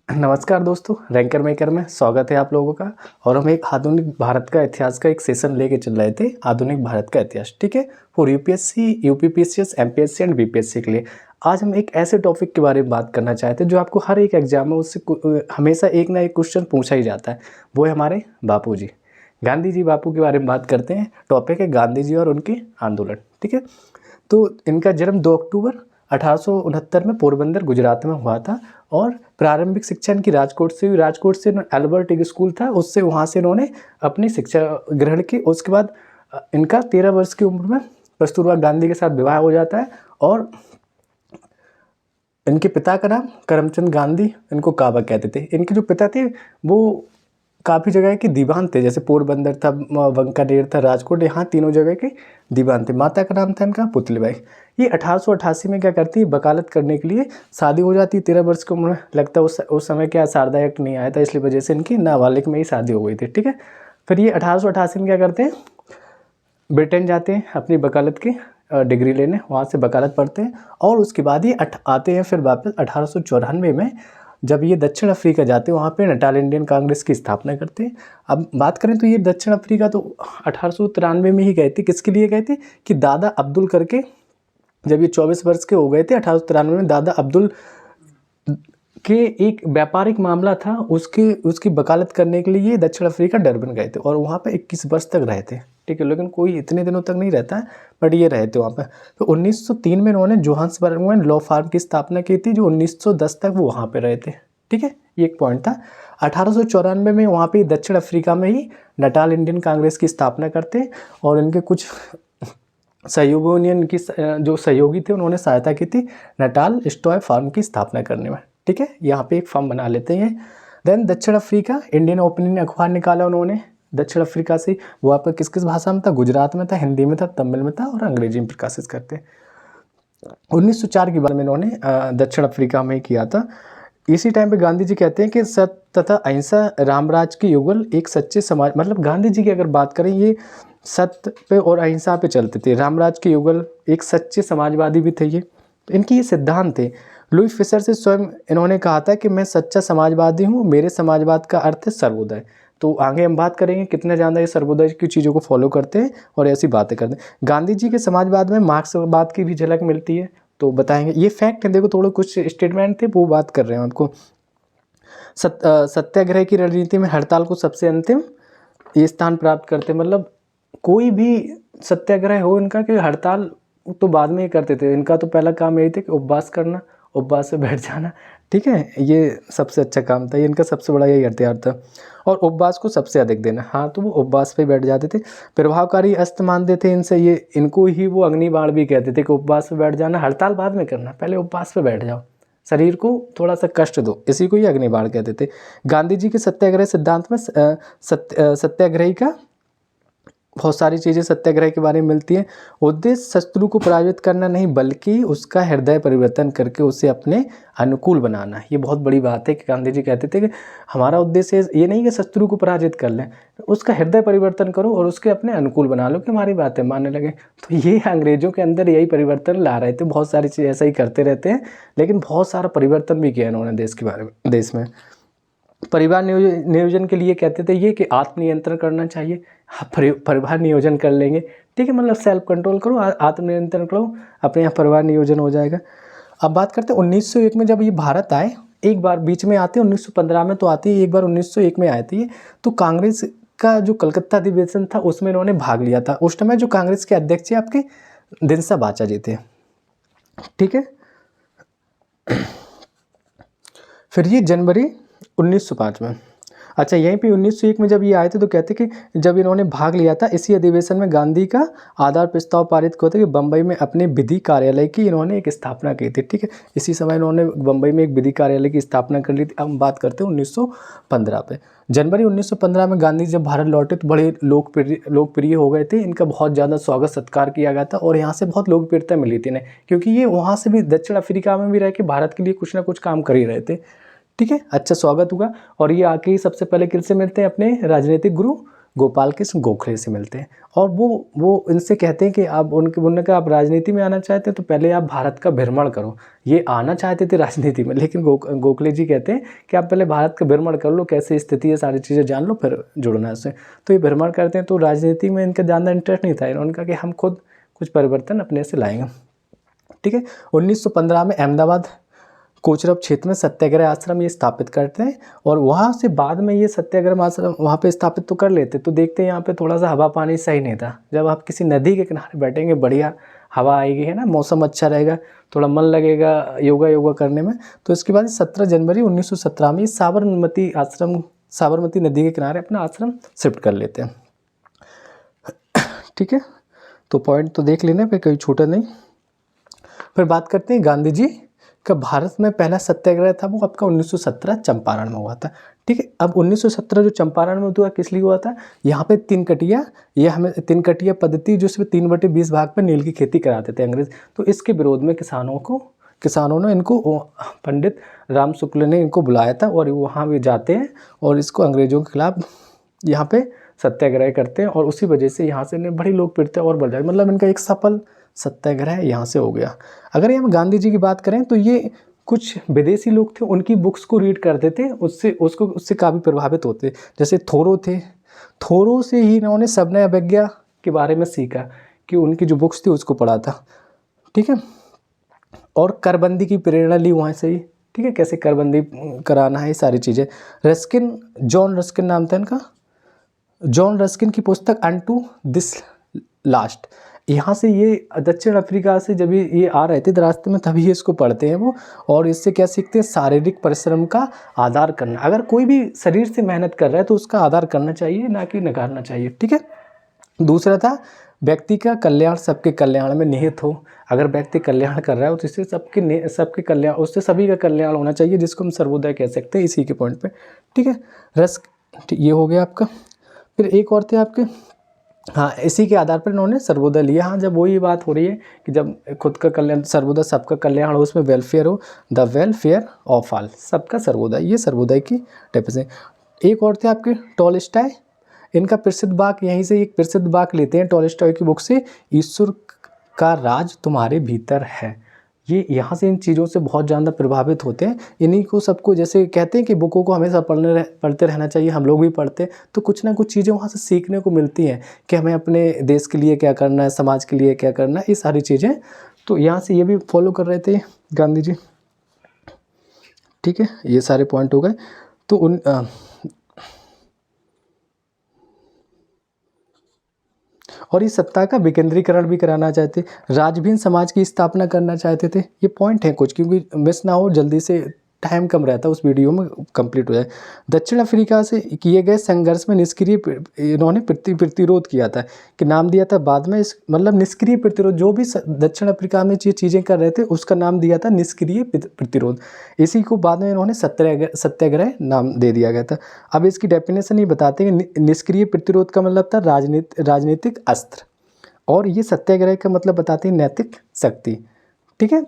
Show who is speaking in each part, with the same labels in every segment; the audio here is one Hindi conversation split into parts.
Speaker 1: नमस्कार दोस्तों, रैंकर मेकर में स्वागत है आप लोगों का। और हम एक आधुनिक भारत का इतिहास का एक सेशन लेके चल रहे थे, आधुनिक भारत का इतिहास। ठीक है, for UPSC, UPPCS, MPSC and BPSC के लिए आज हम एक ऐसे टॉपिक के बारे में बात करना चाहते हैं जो आपको हर एक एग्जाम में उससे हमेशा एक ना एक क्वेश्चन पूछा ही जाता है। वो है हमारे बापू जी, गांधी जी। बापू के बारे में बात करते हैं। टॉपिक है गांधी जी और उनके आंदोलन। ठीक है, तो इनका जन्म 2 अक्टूबर 1869 में पोरबंदर गुजरात में हुआ था और प्रारंभिक शिक्षा इनकी राजकोट से हुई। राजकोट से एल्बर्ट एक स्कूल था, उससे वहाँ से इन्होंने अपनी शिक्षा ग्रहण की। उसके बाद इनका 13 वर्ष की उम्र में कस्तूरबा गांधी के साथ विवाह हो जाता है और इनके पिता का नाम करमचंद गांधी, इनको काबा कहते थे। इनके जो पिता थे वो काफ़ी जगह के दीवान थे, जैसे पोरबंदर था, बंकानेर था, राजकोट, यहाँ तीनों जगह के दीवान थे। माता का नाम था इनका पुतलीबाई। ये 1888 में क्या करती है, वकालत करने के लिए शादी हो जाती है 13 वर्ष की उम्र में। लगता है उस समय क्या शारदा एक्ट नहीं आया था, इसलिए वजह से इनकी नाबालिग में ही शादी हो गई थी। ठीक है, फिर ये 1888 में क्या करते हैं, ब्रिटेन जाते हैं अपनी वकालत की डिग्री लेने, वहाँ से वकालत पढ़ते हैं और उसके बाद ये आते हैं फिर वापस 1894 में जब ये दक्षिण अफ्रीका जाते हैं, वहाँ पे नटाल इंडियन कांग्रेस की स्थापना करते हैं। अब बात करें तो ये दक्षिण अफ्रीका तो 1893 में ही गए थे। किसके लिए गए थे कि दादा अब्दुल करके, जब ये 24 वर्ष के हो गए थे 1893 में, दादा अब्दुल के एक व्यापारिक मामला था, उसकी वकालत करने के लिए ये दक्षिण अफ्रीका डरबन गए थे और वहाँ पे 21 वर्ष तक रहे थे। ठीक है, लेकिन कोई इतने दिनों तक नहीं रहता है, बट ये रहे थे वहाँ पे। तो 1903 में इन्होंने जोहान्सबर्ग में लॉ फार्म की स्थापना की थी, जो 1910 तक वो वहाँ पे रहे थे। ठीक है, ये एक पॉइंट था। 1894 में वहाँ पे दक्षिण अफ्रीका में ही नटाल इंडियन कांग्रेस की स्थापना करते हैं और इनके कुछ सहयोगियों की जो सहयोगी थे उन्होंने सहायता की थी नटाल स्टॉय फार्म की स्थापना करने में। ठीक है, यहाँ पे एक फॉर्म बना लेते हैं। देन दक्षिण अफ्रीका इंडियन ओपिनियन अखबार निकाला उन्होंने दक्षिण अफ्रीका से। वो आपका किस किस भाषा में था, गुजरात में था, हिंदी में था, तमिल में था और अंग्रेजी में प्रकाशित करते। 1904 के बारे में इन्होंने दक्षिण अफ्रीका में किया था। इसी टाइम पे गांधी जी कहते हैं कि सत्य तथा अहिंसा रामराज के युगल एक सच्चे समाज, मतलब गांधी जी की अगर बात करें ये सत्य पे और अहिंसा पे चलते थे। रामराज के युगल एक सच्चे समाजवादी भी थे ये, तो इनके ये सिद्धांत थे। लुई फिशर से स्वयं इन्होंने कहा था कि मैं सच्चा समाजवादी हूँ, मेरे समाजवाद का अर्थ है सर्वोदय। तो आगे हम बात करेंगे कितने ज़्यादा ये सर्वोदय की चीज़ों को फॉलो करते हैं और ऐसी बातें करते हैं। गांधी जी के समाजवाद में मार्क्सवाद की भी झलक मिलती है, तो बताएंगे। ये फैक्ट है, देखो थोड़े कुछ स्टेटमेंट थे वो बात कर रहे हैं आपको। सत्याग्रह की रणनीति में हड़ताल को सबसे अंतिम ये स्थान प्राप्त करते, मतलब कोई भी सत्याग्रह हो इनका कि हड़ताल तो बाद में ही करते थे। इनका तो पहला काम यही था कि उपवास करना, उपवास पे बैठ जाना। ठीक है, ये सबसे अच्छा काम था, ये इनका सबसे बड़ा यही हथियार था। और उपवास को सबसे अधिक देना, हाँ, तो वो उपवास पे बैठ जाते थे। प्रभावकारी अस्त्र मानते थे इनसे, ये इनको ही वो अग्निबाण भी कहते थे कि उपवास पे बैठ जाना, हड़ताल बाद में करना, पहले उपवास पे बैठ जाओ, शरीर को थोड़ा सा कष्ट दो, इसी को ही अग्निबाण कहते थे। गांधी जी के सत्याग्रह सिद्धांत में सत्याग्रही का बहुत सारी चीज़ें सत्याग्रह के बारे में मिलती हैं। उद्देश्य शत्रु को पराजित करना नहीं, बल्कि उसका हृदय परिवर्तन करके उसे अपने अनुकूल बनाना। ये बहुत बड़ी बात है कि गांधी जी कहते थे कि हमारा उद्देश्य ये नहीं कि शत्रु को पराजित कर लें, उसका हृदय परिवर्तन करो और उसके अपने अनुकूल बना लो कि हमारी बातें मानने लगे। तो ये अंग्रेजों के अंदर यही परिवर्तन ला रहे थे। बहुत सारी चीज़ ऐसा ही करते रहते हैं, लेकिन बहुत सारा परिवर्तन भी किया इन्होंने देश के बारे में, देश में। परिवार नियोजन के लिए कहते थे ये कि आत्मनियंत्रण करना चाहिए। परिवार नियोजन कर लेंगे, ठीक है, मतलब सेल्फ कंट्रोल करो, आत्मनियंत्रण करो, अपने यहाँ परिवार नियोजन हो जाएगा। अब बात करते हैं 1901 में जब ये भारत आए, एक बार बीच में आते हैं 1915 में तो आती है, एक बार 1901 में आए थे। तो कांग्रेस का जो कलकत्ता अधिवेशन था उसमें इन्होंने भाग लिया था। उस समय जो कांग्रेस के अध्यक्ष आपके दिनसा बाचा जी थे। ठीक है, फिर ये जनवरी 1905 में, अच्छा यहीं पे 1901 में जब ये आए थे तो कहते कि जब इन्होंने भाग लिया था इसी अधिवेशन में गांधी का आधार प्रस्ताव पारित हुआ था कि बम्बई में अपने विधि कार्यालय की इन्होंने एक स्थापना की थी। ठीक है, इसी समय इन्होंने बम्बई में एक विधि कार्यालय की स्थापना कर ली थी। अब हम बात करते हैं 1915 पे। जनवरी 1915 में गांधी जब भारत लौटे तो बड़े लोकप्रिय हो गए थे। इनका बहुत ज़्यादा स्वागत सत्कार किया गया था और यहाँ से बहुत लोकप्रियता मिली थी इन्हें, क्योंकि ये वहाँ से भी दक्षिण अफ्रीका में भी रह के भारत के लिए कुछ ना कुछ काम कर ही रहे थे। ठीक है, अच्छा स्वागत हुआ। और ये आके ही सबसे पहले किससे मिलते हैं, अपने राजनीतिक गुरु गोपाल कृष्ण गोखले से मिलते हैं और वो इनसे कहते हैं कि आप उन्होंने कहा आप राजनीति में आना चाहते हैं तो पहले आप भारत का भ्रमण करो। ये आना चाहते थे राजनीति में, लेकिन गोखले जी कहते हैं कि आप पहले भारत का भ्रमण कर लो, कैसे स्थिति है सारी चीज़ें जान लो फिर जुड़ना इससे। तो ये भ्रमण करते हैं, तो राजनीति में इनका ज़्यादा इंटरेस्ट नहीं था। इन्होंने कहा कि हम खुद कुछ परिवर्तन अपने से लाएंगे। ठीक है, 1915 में अहमदाबाद कोचरब क्षेत्र में सत्याग्रह आश्रम ये स्थापित करते हैं और वहाँ से बाद में ये सत्याग्रह आश्रम वहाँ पे स्थापित तो कर लेते, तो देखते हैं यहाँ पे थोड़ा सा हवा पानी सही नहीं था। जब आप किसी नदी के किनारे बैठेंगे, बढ़िया हवा आएगी, है ना, मौसम अच्छा रहेगा, थोड़ा मन लगेगा योगा करने में। तो इसके बाद 17 जनवरी 1917 में साबरमती नदी के किनारे अपना आश्रम शिफ्ट कर लेते हैं। ठीक है, तो पॉइंट तो देख लेना, फिर कोई छूटा नहीं। फिर बात करते हैं गांधी जी का भारत में पहला सत्याग्रह था, वो आपका 1917 चंपारण में हुआ था। ठीक है, अब 1917 जो चंपारण में हुआ किस लिए हुआ था, यहाँ पे तीन कटिया पद्धति जो सिर्फ 3/20 भाग पर नील की खेती कराते थे अंग्रेज, तो इसके विरोध में किसानों ने इनको पंडित राम शुक्ल ने इनको बुलाया था और वहाँ भी जाते हैं और इसको अंग्रेजों के खिलाफ यहाँ पे सत्याग्रह करते हैं और उसी वजह से यहाँ से बड़ी लोकप्रियता और बढ़ जाती, मतलब इनका एक सफल सत्याग्रह यहाँ से हो गया। अगर यहाँ गांधी जी की बात करें तो ये कुछ विदेशी लोग थे, उनकी बुक्स को रीड करते थे, उससे काफ़ी प्रभावित होते। जैसे थोरो थे, थोरो से ही इन्होंने सविनय अवज्ञा के बारे में सीखा, कि उनकी जो बुक्स थी उसको पढ़ा था। ठीक है, और करबंदी की प्रेरणा ली वहाँ से ही। ठीक है, कैसे करबंदी कराना है, ये सारी चीज़ें। जॉन रस्किन नाम था इनका, जॉन रस्किन की पुस्तक अनटू दिस लास्ट, यहाँ से ये दक्षिण अफ्रीका से जब ये आ रहे थे रास्ते में तभी ये इसको पढ़ते हैं वो, और इससे क्या सीखते हैं, शारीरिक परिश्रम का आदर करना। अगर कोई भी शरीर से मेहनत कर रहा है तो उसका आदर करना चाहिए, ना कि नकारना चाहिए। ठीक है, दूसरा था व्यक्ति का कल्याण सबके कल्याण में निहित हो। अगर व्यक्ति कल्याण कर रहा है तो इससे सबके कल्याण, उससे सभी का कल्याण होना चाहिए, जिसको हम सर्वोदय कह सकते हैं, इसी के पॉइंट पे। ठीक है, ये हो गया आपका। फिर एक और थे आपके, हाँ, इसी के आधार पर इन्होंने सर्वोदय लिया। हाँ, जब वही बात हो रही है कि जब खुद का कल्याण, सर्वोदय सबका कल्याण हो, उसमें वेलफेयर हो, द वेलफेयर ऑफ ऑल, सबका सर्वोदय, ये सर्वोदय की डेफिनेशन। एक और थे आपके टॉलस्टॉय, इनका प्रसिद्ध वाक्य, यहीं से एक प्रसिद्ध वाक्य लेते हैं टॉलस्टॉय की बुक से, ईश्वर का राज तुम्हारे भीतर है। ये यहाँ से इन चीज़ों से बहुत ज़्यादा प्रभावित होते हैं। इन्हीं को सबको, जैसे कहते हैं कि बुकों को हमेशा पढ़ते रहना चाहिए, हम लोग भी पढ़ते हैं, तो कुछ ना कुछ चीज़ें वहाँ से सीखने को मिलती हैं कि हमें अपने देश के लिए क्या करना है, समाज के लिए क्या करना है, ये सारी चीज़ें। तो यहाँ से ये भी फॉलो कर रहे थे गांधी जी। ठीक है, ये सारे पॉइंट हो गए। तो और इस सत्ता का विकेंद्रीकरण भी कराना चाहते, राजभीन समाज की स्थापना करना चाहते थे। ये पॉइंट है कुछ, क्योंकि मिस ना हो, जल्दी से टाइम कम रहता उस वीडियो में कंप्लीट हो जाए। दक्षिण अफ्रीका से किए गए संघर्ष में निष्क्रिय इन्होंने प्रतिरोध किया था, कि नाम दिया था बाद में मतलब निष्क्रिय प्रतिरोध। जो भी दक्षिण अफ्रीका में चीज़ें कर रहे थे उसका नाम दिया था निष्क्रिय प्रतिरोध। इसी को बाद में इन्होंने सत्याग्रह नाम दे दिया गया था। अब इसकी डेफिनेशन ये बताते हैं कि निष्क्रिय प्रतिरोध का मतलब था राजनीतिक अस्त्र, और ये सत्याग्रह का मतलब बताते हैं नैतिक शक्ति। ठीक है,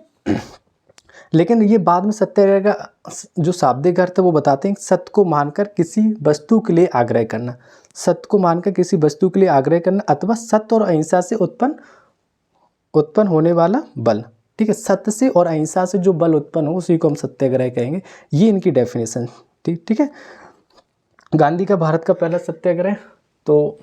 Speaker 1: लेकिन ये बाद में सत्याग्रह का जो शाब्दिक अर्थ है वो बताते हैं, सत्य को मानकर किसी वस्तु के लिए आग्रह करना, सत्य को मानकर किसी वस्तु के लिए आग्रह करना, अथवा सत्य और अहिंसा से उत्पन्न होने वाला बल। ठीक है, सत्य से और अहिंसा से जो बल उत्पन्न हो उसी को हम सत्याग्रह कहेंगे। ये इनकी डेफिनेशन। ठीक है, गांधी का भारत का पहला सत्याग्रह, तो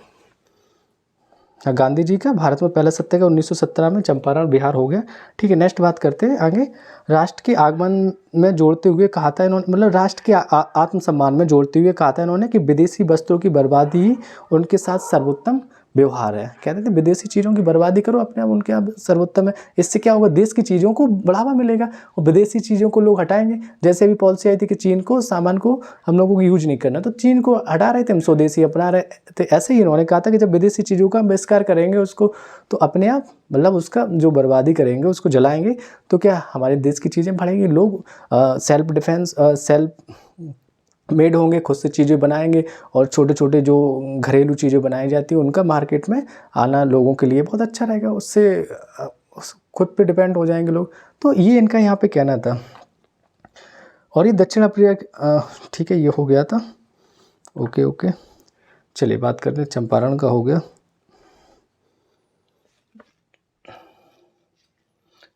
Speaker 1: गांधी जी का भारत में पहला सत्याग्रह 1917 में चंपारण बिहार हो गया। ठीक है, नेक्स्ट बात करते हैं आगे। राष्ट्र के आगमन में जोड़ते हुए कहा था इन्होंने, मतलब राष्ट्र के आत्मसम्मान में जोड़ते हुए कहा था इन्होंने कि विदेशी वस्तुओं की बर्बादी ही उनके साथ सर्वोत्तम व्यवहार है। कहते थे विदेशी चीज़ों की बर्बादी करो, अपने आप उनके आप सर्वोत्तम है। इससे क्या होगा, देश की चीज़ों को बढ़ावा मिलेगा और विदेशी चीज़ों को लोग हटाएंगे। जैसे अभी पॉलिसी आई थी कि चीन को सामान को हम लोगों को यूज नहीं करना, तो चीन को हटा रहे थे, हम स्वदेशी अपना रहे थे। ऐसे ही इन्होंने कहा था कि जब विदेशी चीज़ों का बहिष्कार करेंगे उसको, तो अपने आप मतलब उसका जो बर्बादी करेंगे, उसको जलाएंगे, तो क्या हमारे देश की चीज़ें बढ़ेंगी। लोग सेल्फ डिफेंस, सेल्फ मेड होंगे, खुद से चीज़ें बनाएंगे, और छोटे छोटे जो घरेलू चीज़ें बनाई जाती हैं उनका मार्केट में आना लोगों के लिए बहुत अच्छा रहेगा। उससे खुद पे डिपेंड हो जाएंगे लोग। तो ये इनका यहाँ पे कहना था। और ये दक्षिण अफ्रीका, ठीक है, ये हो गया था। ओके। चलिए बात करते हैं, चंपारण का हो गया।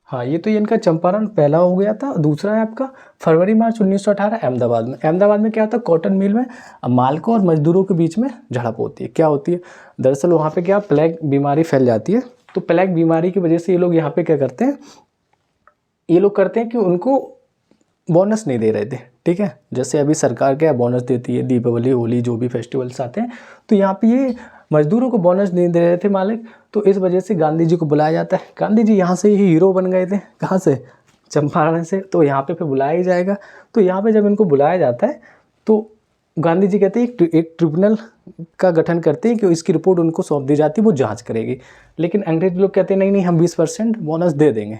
Speaker 1: हाँ, ये तो ये इनका चंपारण पहला हो गया था। दूसरा है आपका फरवरी मार्च 1918 अहमदाबाद में। अहमदाबाद में क्या होता है, कॉटन मिल में मालिकों और मजदूरों के बीच में झड़प होती है। क्या होती है, दरअसल वहाँ पे क्या प्लेग बीमारी फैल जाती है। तो प्लेग बीमारी की वजह से ये लोग यहाँ पे क्या करते हैं, ये लोग करते हैं कि उनको बोनस नहीं दे रहे थे। ठीक है, जैसे अभी सरकार क्या बोनस देती है, दीपावली होली जो भी फेस्टिवल्स आते हैं, तो यहाँ पे ये मजदूरों को बोनस नहीं दे रहे थे मालिक। तो इस वजह से गांधी जी को बुलाया जाता है। गांधी जी यहाँ से ही हीरो बन गए थे। कहाँ से, चंपारण से। तो यहाँ पे फिर बुलाया ही जाएगा। तो यहाँ पे जब इनको बुलाया जाता है तो गांधी जी कहते हैं एक ट्रिब्यूनल का गठन करते हैं कि इसकी रिपोर्ट उनको सौंप दी जाती है, वो जाँच करेगी। लेकिन अंग्रेज लोग कहते हैं नहीं नहीं, हम 20% बोनस दे देंगे।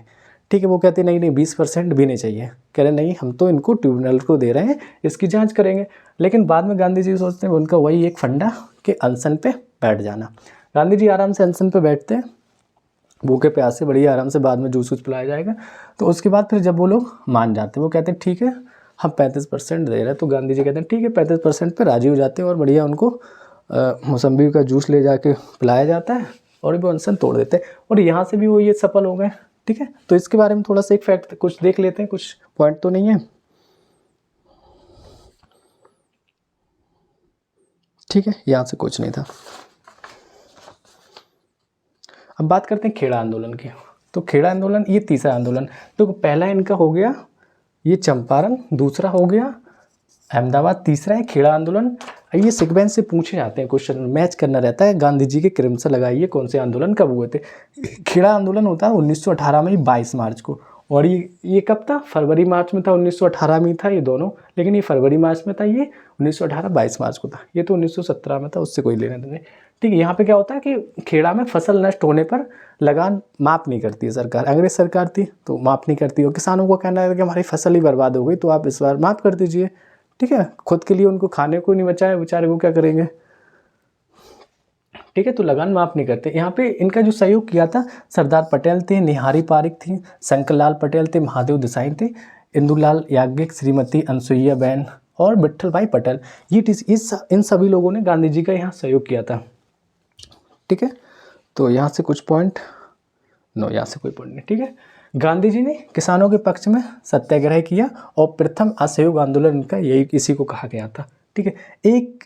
Speaker 1: ठीक है, वो कहते नहीं नहीं 20% भी नहीं चाहिए। कह रहे नहीं, हम तो इनको ट्रिब्यूनल को दे रहे हैं, इसकी जांच करेंगे। लेकिन बाद में गांधी जी सोचते हैं उनका वही एक फंडा कि अनशन पे बैठ जाना। गांधी जी आराम से अनशन पे बैठते हैं, भूखे प्यासे बढ़िया आराम से, बाद में जूस वूस पिलाया जाएगा। तो उसके बाद फिर जब वो लोग मान जाते हैं, वो कहते हैं ठीक है हम 35% दे रहे हैं। तो गांधी जी कहते हैं ठीक है, 35% पर राजी हो जाते हैं और बढ़िया उनको मौसम्बी का जूस ले जाके पिलाया जाता है और वो अनशन तोड़ देते हैं। और यहाँ से भी वो ये सफल हो गए। ठीक है, तो इसके बारे में थोड़ा सा एक फैक्ट कुछ देख लेते हैं, कुछ पॉइंट तो नहीं है। ठीक है, यहाँ से कुछ नहीं था। अब बात करते हैं खेड़ा आंदोलन की। तो खेड़ा आंदोलन ये तीसरा आंदोलन। तो पहला इनका हो गया ये चंपारण, दूसरा हो गया अहमदाबाद, तीसरा है खेड़ा आंदोलन। ये सीक्वेंस से पूछे जाते हैं, क्वेश्चन मैच करना रहता है। गांधी जी के क्रम से लगाइए कौन से आंदोलन कब हुए थे। खेड़ा आंदोलन होता है 1918 में ही 22 मार्च को। और ये कब था, फरवरी मार्च में था, 1918 में था ये दोनों। लेकिन ये फरवरी मार्च में था, ये 1918 22 मार्च को था। ये तो 1917 में था, उससे कोई लेना देना नहीं। ठीक है, यहाँ पे क्या होता है कि खेड़ा में फसल नष्ट होने पर लगान माफ़ नहीं करती है सरकार। अंग्रेज सरकार थी तो माफ़ नहीं करती। और किसानों को कहना है कि हमारी फसल ही बर्बाद हो गई, तो आप इस बार माफ़ कर दीजिए। ठीक है, खुद के लिए उनको खाने को नहीं बचा है, बेचारे वो क्या करेंगे। ठीक है, तो लगान माफ़ नहीं करते। यहाँ पे इनका जो सहयोग किया था, सरदार पटेल थे, निहारी पारिक थी, शंकरलाल पटेल थे, महादेव देसाई थे, इंदुलाल याज्ञिक, श्रीमती अनसुईया बैन और विट्ठल भाई पटेल। इन सभी लोगों ने गांधी जी का यहाँ सहयोग किया था। ठीक है, तो यहाँ से कुछ पॉइंट, नो यहाँ से कोई पॉइंट नहीं। ठीक है, गांधी जी ने किसानों के पक्ष में सत्याग्रह किया और प्रथम असहयोग आंदोलन इनका यही इसी को कहा गया था। ठीक है, एक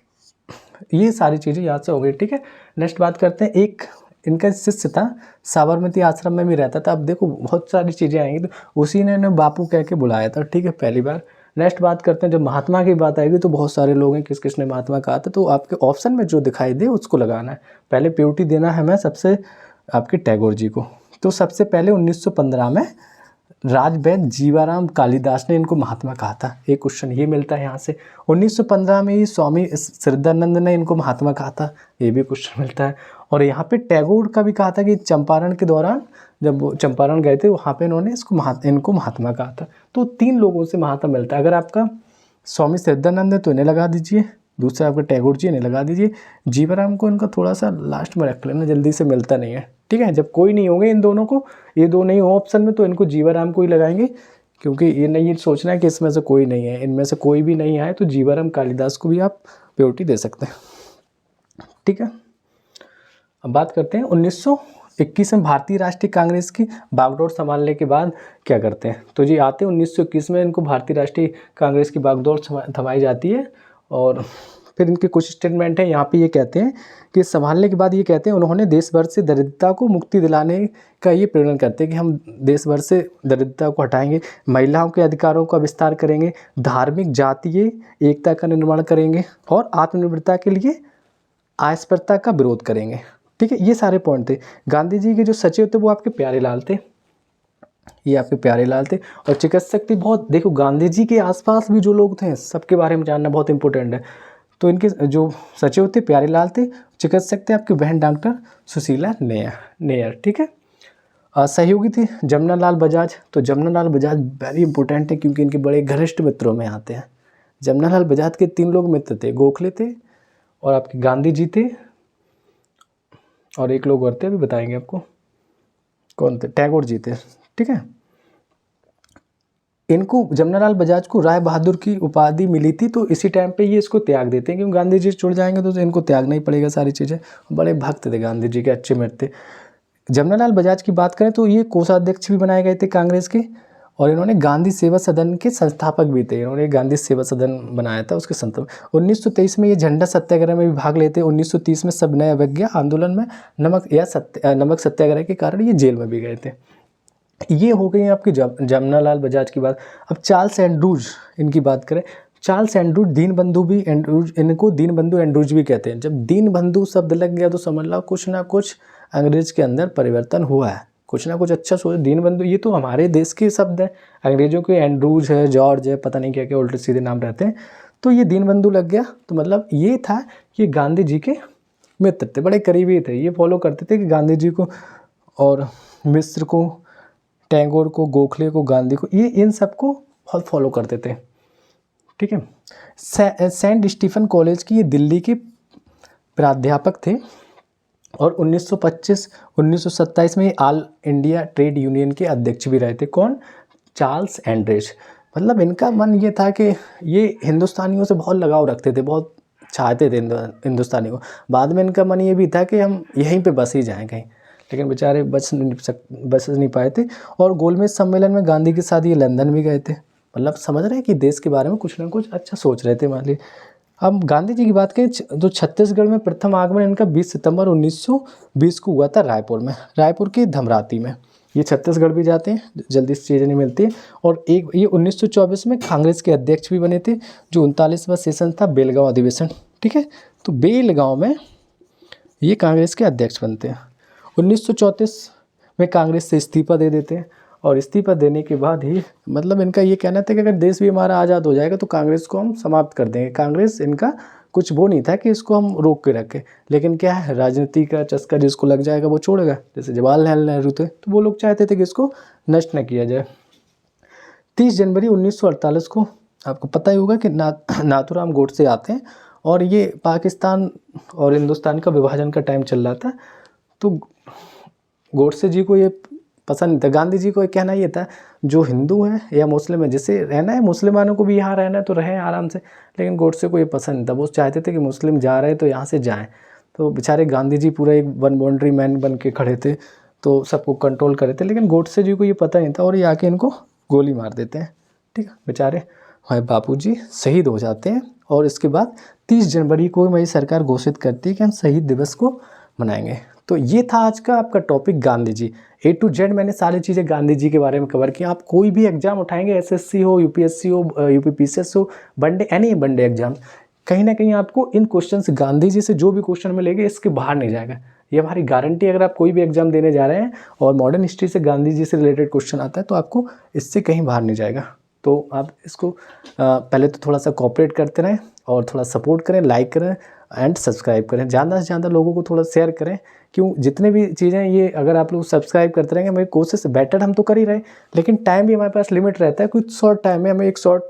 Speaker 1: ये सारी चीज़ें यहाँ से हो गई। ठीक है, नेक्स्ट बात करते हैं, एक इनका शिष्य था, साबरमती आश्रम में भी रहता था। अब देखो बहुत सारी चीज़ें आएंगी, तो उसी ने इन्हें बापू कह के बुलाया था। ठीक है, पहली बार। नेक्स्ट बात करते हैं, जब महात्मा की बात आएगी तो बहुत सारे लोग हैं किस किसने महात्मा कहा था। तो आपके ऑप्शन में जो दिखाई दे उसको लगाना है। पहले प्योरिटी देना है हमें सबसे आपके टैगोर जी को। तो सबसे पहले 1915 में राजवैद जीवाराम कालिदास ने इनको महात्मा कहा था। एक क्वेश्चन ये मिलता है यहाँ से। 1915 में ही स्वामी श्रद्धानंद ने इनको महात्मा कहा था, ये भी क्वेश्चन मिलता है। और यहाँ पे टैगोर का भी कहा था कि चंपारण के दौरान जब वो चंपारण गए थे वहाँ पे इन्होंने इनको महात्मा कहा था। तो 3 लोगों से महात्मा मिलता है। अगर आपका स्वामी श्रद्धानंद है तो इन्हें लगा दीजिए, दूसरा आपका टैगोर जी इन्हें लगा दीजिए, जीवाराम को इनका थोड़ा सा लास्ट में रख लेना, जल्दी से मिलता नहीं है। ठीक है, जब कोई नहीं होंगे इन दोनों को, ये दो नहीं हो ऑप्शन में, तो इनको जीवाराम को ही लगाएंगे। क्योंकि ये नहीं सोचना है कि इसमें से कोई नहीं है, इनमें से कोई भी नहीं आए तो जीवाराम कालिदास को भी आप प्योरिटी दे सकते हैं। ठीक है, अब बात करते हैं 1921 में भारतीय राष्ट्रीय कांग्रेस की बागडोर संभालने के बाद क्या करते हैं। तो जी आते 1921 में इनको भारतीय राष्ट्रीय कांग्रेस की बागडोर थमाई जाती है। और फिर इनके कुछ स्टेटमेंट हैं। यहाँ पे ये कहते हैं कि संभालने के बाद ये कहते हैं उन्होंने देश भर से दरिद्रता को मुक्ति दिलाने का ये प्रेरण करते हैं कि हम देश भर से दरिद्रता को हटाएंगे, महिलाओं के अधिकारों का विस्तार करेंगे, धार्मिक जातीय एकता का निर्माण करेंगे और आत्मनिर्भरता के लिए अस्पृश्यता का विरोध करेंगे। ठीक है, ये सारे पॉइंट थे। गांधी जी के जो सचिव थे वो आपके प्यारे लाल थे, ये आपके प्यारे लाल थे। और चिकित्सक थे बहुत, देखो गांधी जी के आसपास भी जो लोग थे सबके बारे में जानना बहुत इंपॉर्टेंट है। तो इनके जो सचिव थे प्यारे लाल थे, चिकित्सक थे आपकी बहन डॉक्टर सुशीला नेयर। ठीक है, सहयोगी थे जमुना लाल बजाज। तो जमुना लाल बजाज वेरी इंपॉर्टेंट है क्योंकि इनके बड़े घनिष्ठ मित्रों में आते हैं। जमुना लाल बजाज के 3 लोग मित्र थे, गोखले थे और आपके गांधी जी थे और एक लोग और थे, अभी बताएंगे आपको कौन थे, टैगोर जी थे। ठीक है, इनको जमनालाल बजाज को राय बहादुर की उपाधि मिली थी, तो इसी टाइम पे ये इसको त्याग देते हैं क्योंकि गांधी जी जुड़ जाएंगे तो इनको त्यागना ही पड़ेगा सारी चीज़ें। बड़े भक्त थे गांधी जी के, अच्छे मित्र थे। जमनालाल बजाज की बात करें तो ये कोषाध्यक्ष भी बनाए गए थे कांग्रेस के, और इन्होंने गांधी सेवा सदन के संस्थापक भी थे। इन्होंने गांधी सेवा सदन बनाया था, उसके संस्थापक। 1923 में ये झंडा सत्याग्रह में भी भाग लेते। 1930 में सविनय अवज्ञा आंदोलन में नमक सत्याग्रह के कारण ये जेल में भी गए थे। ये हो गई आपकी जमनालाल बजाज की बात। अब चार्ल्स एंड्रूज इनकी बात करें। चार्ल्स एंड्रूज इनको दीनबंधु एंड्रूज भी कहते हैं। जब दीनबंधु शब्द लग गया तो समझ लो कुछ ना कुछ अंग्रेज के अंदर परिवर्तन हुआ है, कुछ ना कुछ अच्छा सोच। दीनबंधु ये तो हमारे देश के शब्द हैं, अंग्रेजों के एंड्रूज है, जॉर्ज है, पता नहीं क्या क्या उल्टे सीधे नाम रहते हैं। तो ये दीनबंधु लग गया तो मतलब ये था कि गांधी जी के मित्र थे, बड़े करीबी थे। ये फॉलो करते थे कि गांधी जी को और मिस्र को, टैगोर को, गोखले को, गांधी को, ये इन सबको बहुत फॉलो करते थे। ठीक है। सेंट स्टीफन कॉलेज की ये दिल्ली के प्राध्यापक थे और 1925-1927 में ऑल इंडिया ट्रेड यूनियन के अध्यक्ष भी रहे थे। कौन? Charles Andrews. मतलब इनका मन ये था कि ये हिंदुस्तानियों से बहुत लगाव रखते थे, बहुत चाहते थे हिंदुस्तानी को। बाद में इनका मन ये भी था कि हम यहीं पे बस ही जाएँ कहीं, लेकिन बेचारे बच नहीं पाए थे। और गोलमेज सम्मेलन में गांधी के साथ ये लंदन भी गए थे। मतलब समझ रहे हैं कि देश के बारे में कुछ ना कुछ अच्छा सोच रहे थे मान लीजिए। अब गांधी जी की बात करें तो छत्तीसगढ़ में प्रथम आगमन इनका 20 सितंबर 1920 को हुआ था रायपुर में, रायपुर की धमराती में। ये छत्तीसगढ़ भी जाते हैं, जल्दी से चीज़ें नहीं मिलती। और एक ये 1924 में कांग्रेस के अध्यक्ष भी बने थे, जो 39वां सेशन था बेलगांव अधिवेशन। ठीक है, तो बेलगांव में ये कांग्रेस के अध्यक्ष बनते हैं। 1934 में कांग्रेस से इस्तीफा दे देते हैं और इस्तीफा देने के बाद ही मतलब इनका ये कहना था कि अगर देश भी हमारा आज़ाद हो जाएगा तो कांग्रेस को हम समाप्त कर देंगे। कांग्रेस इनका कुछ वो नहीं था कि इसको हम रोक के रखें, लेकिन क्या है, राजनीति का चस्का जिसको लग जाएगा वो छोड़ेगा। जैसे जवाहरलाल नेहरू थे, तो वो लोग चाहते थे कि इसको नष्ट न किया जाए। 30 जनवरी 1948 को आपको पता ही होगा कि नाथूराम गोडसे आते हैं और ये पाकिस्तान और हिंदुस्तान का विभाजन का टाइम चल रहा था। तो गोडसे जी को ये पसंद नहीं था। गांधी जी को एक कहना ये था, जो हिंदू है या मुस्लिम है, जिसे रहना है, मुसलमानों को भी यहाँ रहना है तो रहें आराम से। लेकिन गोडसे को ये पसंद नहीं था, वो चाहते थे कि मुस्लिम जा रहे तो यहाँ से जाएं। तो बेचारे गांधी जी पूरा एक वन बाउंड्री मैन बन के खड़े थे, तो सबको कंट्रोल करे थे। लेकिन गोडसे जी को ये पता नहीं था और ये आके इनको गोली मार देते हैं। ठीक है, बेचारे हमारे बापू जी शहीद हो जाते हैं। और इसके बाद 30 जनवरी को हमारी सरकार घोषित करती है कि हम शहीद दिवस को मनाएंगे। तो ये था आज का आपका topic Gandhi ji. A to Z मैंने सारी चीज़ें गांधी जी के बारे में कवर की। आप कोई भी एग्जाम उठाएंगे, SSC हो, UPSC हो, UPPCS हो, वनडे एनी वनडे एग्जाम, कहीं ना कहीं आपको इन क्वेश्चंस गांधी जी से जो भी क्वेश्चन मिलेंगे इसके बाहर नहीं जाएगा, ये हमारी गारंटी। अगर आप कोई भी एग्जाम देने जा रहे हैं और मॉडर्न हिस्ट्री से गांधी जी से रिलेटेड क्वेश्चन आता है तो आपको इससे कहीं बाहर नहीं जाएगा। तो आप इसको पहले तो थोड़ा सा कोऑपरेट करते रहें और थोड़ा सपोर्ट करें, लाइक करें एंड सब्सक्राइब करें। ज़्यादा से ज़्यादा लोगों को थोड़ा शेयर करें। क्यों, जितने भी चीज़ें ये अगर आप लोग सब्सक्राइब करते रहेंगे, मेरी कोशिश बेटर हम तो कर ही रहे, लेकिन टाइम भी हमारे पास लिमिट रहता है। कुछ शॉर्ट टाइम में हमें एक शॉर्ट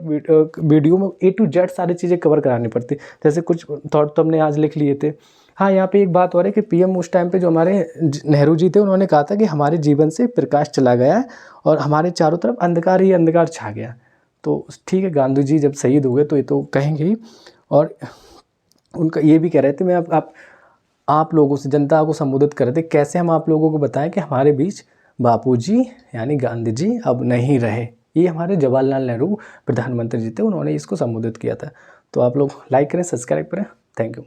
Speaker 1: वीडियो में A to Z सारी चीज़ें कवर करानी पड़ती। जैसे कुछ थॉट तो हमने आज लिख लिए थे। हाँ, यहाँ पे एक बात हो रही है कि PM उस टाइम पे जो हमारे नेहरू जी थे, उन्होंने कहा था कि हमारे जीवन से प्रकाश चला गया है और हमारे चारों तरफ अंधकार ही अंधकार छा गया। तो ठीक है, गांधी जी जब शहीद हो गए तो ये तो कहेंगे ही। और उनका ये भी कह रहे थे, मैं आप लोगों से, जनता को संबोधित कर रहे थे, कैसे हम आप लोगों को बताएं कि हमारे बीच बापूजी यानी गांधी जी अब नहीं रहे। ये हमारे जवाहरलाल नेहरू प्रधानमंत्री जी थे, उन्होंने इसको संबोधित किया था। तो आप लोग लाइक करें, सब्सक्राइब करें। Thank you.